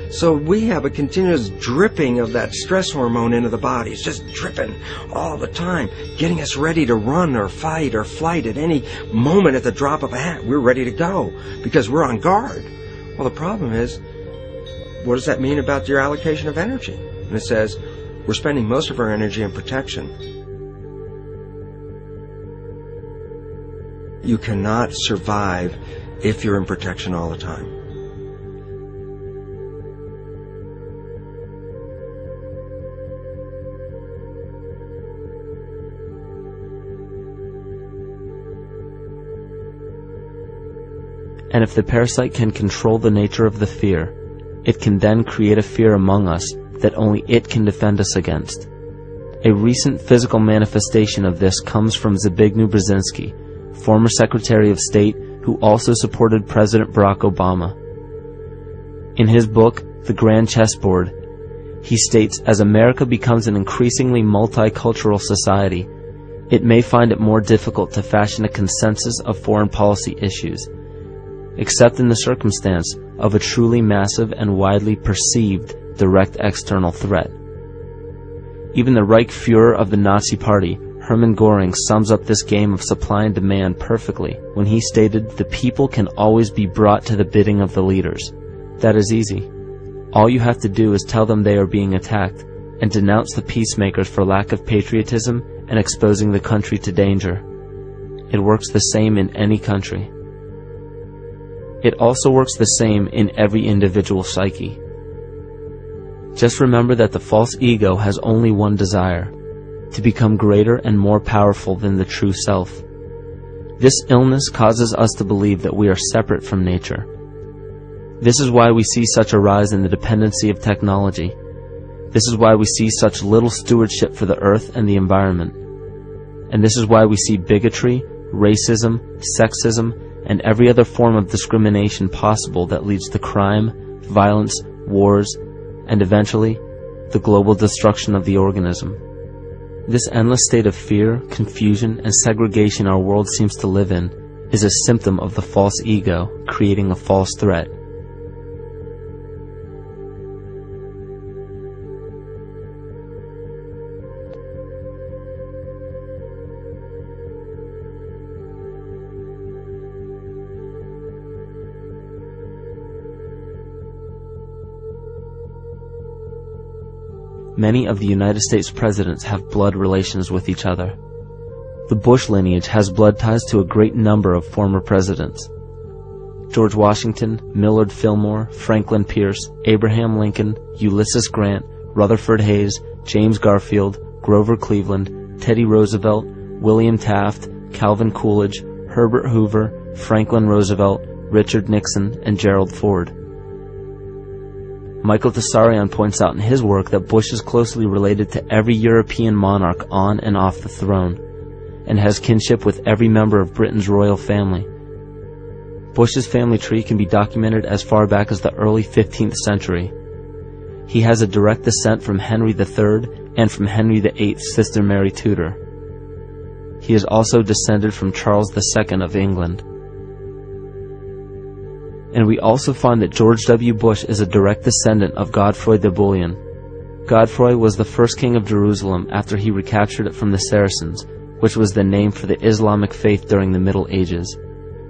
So we have a continuous dripping of that stress hormone into the body. It's just dripping all the time, getting us ready to run or fight or flight at any moment at the drop of a hat. We're ready to go because we're on guard. Well, the problem is, what does that mean about your allocation of energy? And it says, we're spending most of our energy in protection. You cannot survive if you're in protection all the time. And if the parasite can control the nature of the fear, it can then create a fear among us that only it can defend us against. A recent physical manifestation of this comes from Zbigniew Brzezinski, former Secretary of State who also supported President Barack Obama. In his book, The Grand Chessboard, he states, as America becomes an increasingly multicultural society, it may find it more difficult to fashion a consensus of foreign policy issues, except in the circumstance of a truly massive and widely perceived direct external threat. Even the Reichsfuhrer of the Nazi Party, Hermann Göring, sums up this game of supply and demand perfectly when he stated, "The people can always be brought to the bidding of the leaders." That is easy. All you have to do is tell them they are being attacked and denounce the peacemakers for lack of patriotism and exposing the country to danger. It works the same in any country. It also works the same in every individual psyche. Just remember that the false ego has only one desire: to become greater and more powerful than the true self. This illness causes us to believe that we are separate from nature. This is why we see such a rise in the dependency of technology. This is why we see such little stewardship for the earth and the environment. And this is why we see bigotry, racism, sexism, and every other form of discrimination possible that leads to crime, violence, wars, and eventually, the global destruction of the organism. This endless state of fear, confusion, and segregation our world seems to live in is a symptom of the false ego creating a false threat. Many of the United States presidents have blood relations with each other. The Bush lineage has blood ties to a great number of former presidents. George Washington, Millard Fillmore, Franklin Pierce, Abraham Lincoln, Ulysses Grant, Rutherford Hayes, James Garfield, Grover Cleveland, Teddy Roosevelt, William Taft, Calvin Coolidge, Herbert Hoover, Franklin Roosevelt, Richard Nixon, and Gerald Ford. Michael Tsarion points out in his work that Bush is closely related to every European monarch on and off the throne, and has kinship with every member of Britain's royal family. Bush's family tree can be documented as far back as the early 15th century. He has a direct descent from Henry III and from Henry VIII's sister Mary Tudor. He is also descended from Charles II of England. And we also find that George W. Bush is a direct descendant of Godfrey de Bouillon. Godfrey was the first king of Jerusalem after he recaptured it from the Saracens, which was the name for the Islamic faith during the Middle Ages.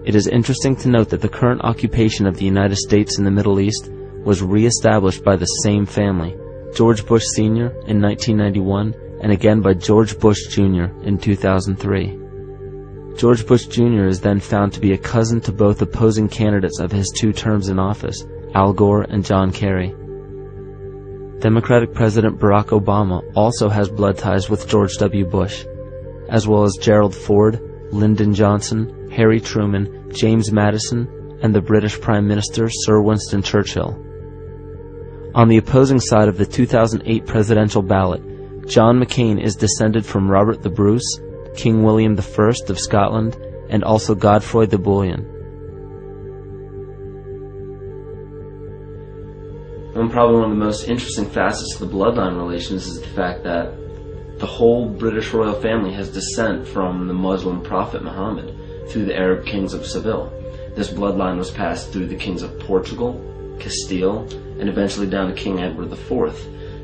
It is interesting to note that the current occupation of the United States in the Middle East was re-established by the same family, George Bush Sr. in 1991, and again by George Bush Jr. in 2003. George Bush Jr. is then found to be a cousin to both opposing candidates of his 2 terms in office, Al Gore and John Kerry. Democratic President Barack Obama also has blood ties with George W. Bush, as well as Gerald Ford, Lyndon Johnson, Harry Truman, James Madison, and the British Prime Minister Sir Winston Churchill. On the opposing side of the 2008 presidential ballot, John McCain is descended from Robert the Bruce, King William I of Scotland, and also Godfrey de Bouillon. Probably one of the most interesting facets of the bloodline relations is the fact that the whole British royal family has descent from the Muslim prophet Muhammad through the Arab kings of Seville. This bloodline was passed through the kings of Portugal, Castile, and eventually down to King Edward IV.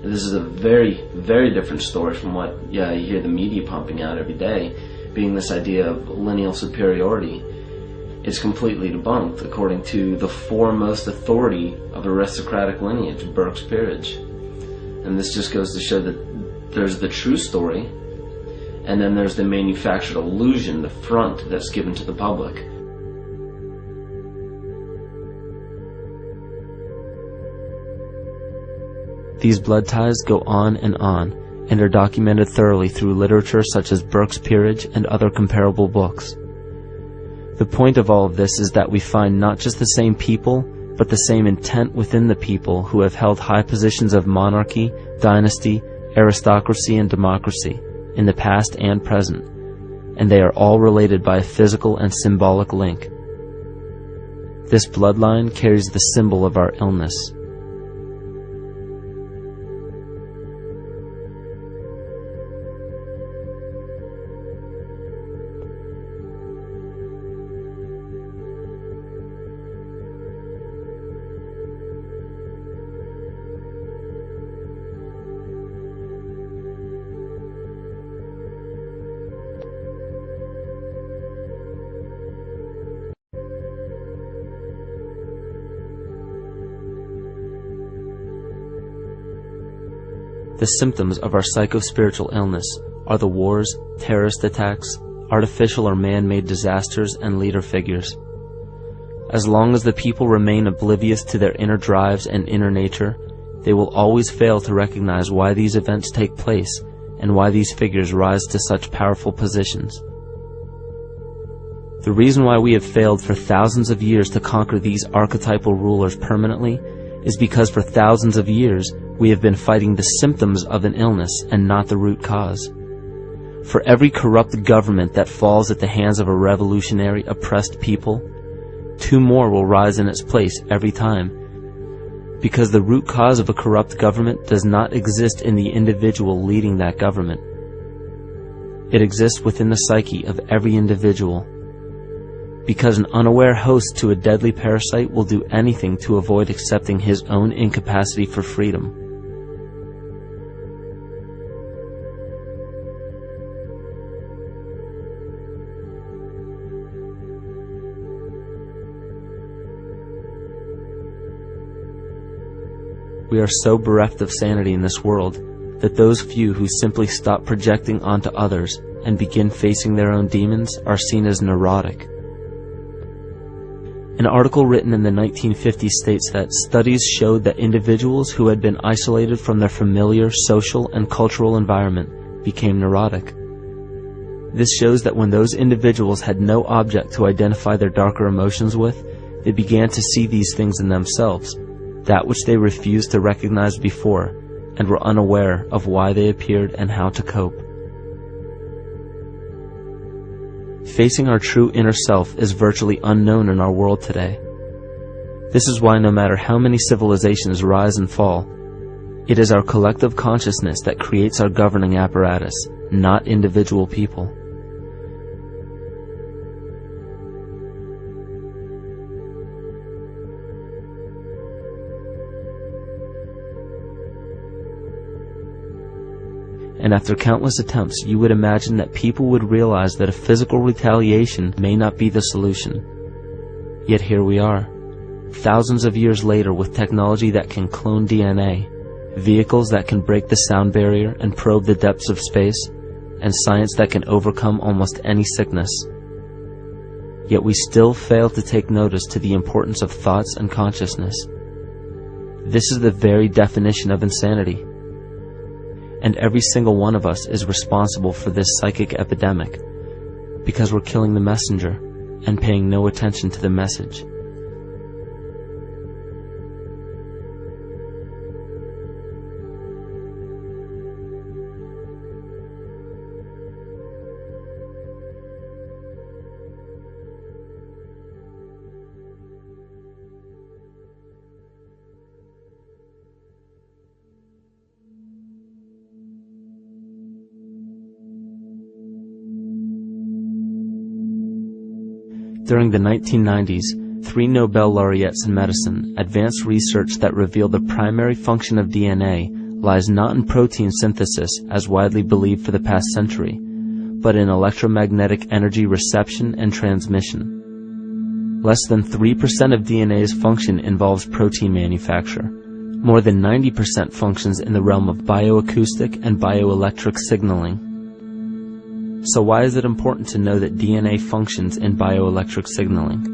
And this is a very, very different story from what you hear the media pumping out every day, being this idea of lineal superiority. It's completely debunked according to the foremost authority of aristocratic lineage, Burke's peerage. And this just goes to show that there's the true story, and then there's the manufactured illusion, the front that's given to the public. These blood ties go on and are documented thoroughly through literature such as Burke's Peerage and other comparable books. The point of all of this is that we find not just the same people, but the same intent within the people who have held high positions of monarchy, dynasty, aristocracy, and democracy in the past and present, and they are all related by a physical and symbolic link. This bloodline carries the symbol of our illness. The symptoms of our psycho-spiritual illness are the wars, terrorist attacks, artificial or man-made disasters, and leader figures. As long as the people remain oblivious to their inner drives and inner nature, they will always fail to recognize why these events take place and why these figures rise to such powerful positions. The reason why we have failed for thousands of years to conquer these archetypal rulers permanently is because for thousands of years we have been fighting the symptoms of an illness and not the root cause. For every corrupt government that falls at the hands of a revolutionary, oppressed people, 2 more will rise in its place every time, because the root cause of a corrupt government does not exist in the individual leading that government. It exists within the psyche of every individual, because an unaware host to a deadly parasite will do anything to avoid accepting his own incapacity for freedom. We are so bereft of sanity in this world that those few who simply stop projecting onto others and begin facing their own demons are seen as neurotic. An article written in the 1950s states that studies showed that individuals who had been isolated from their familiar social and cultural environment became neurotic. This shows that when those individuals had no object to identify their darker emotions with, they began to see these things in themselves, that which they refused to recognize before, and were unaware of why they appeared and how to cope. Facing our true inner self is virtually unknown in our world today. This is why no matter how many civilizations rise and fall, it is our collective consciousness that creates our governing apparatus, not individual people. And after countless attempts, you would imagine that people would realize that a physical retaliation may not be the solution. Yet here we are, thousands of years later, with technology that can clone DNA, vehicles that can break the sound barrier and probe the depths of space, and science that can overcome almost any sickness. Yet we still fail to take notice to the importance of thoughts and consciousness. This is the very definition of insanity. And every single one of us is responsible for this psychic epidemic, because we're killing the messenger and paying no attention to the message. During the 1990s, 3 Nobel laureates in medicine, advanced research that reveal the primary function of DNA lies not in protein synthesis, as widely believed for the past century, but in electromagnetic energy reception and transmission. Less than 3% of DNA's function involves protein manufacture. More than 90% functions in the realm of bioacoustic and bioelectric signaling. So why is it important to know that DNA functions in bioelectric signaling?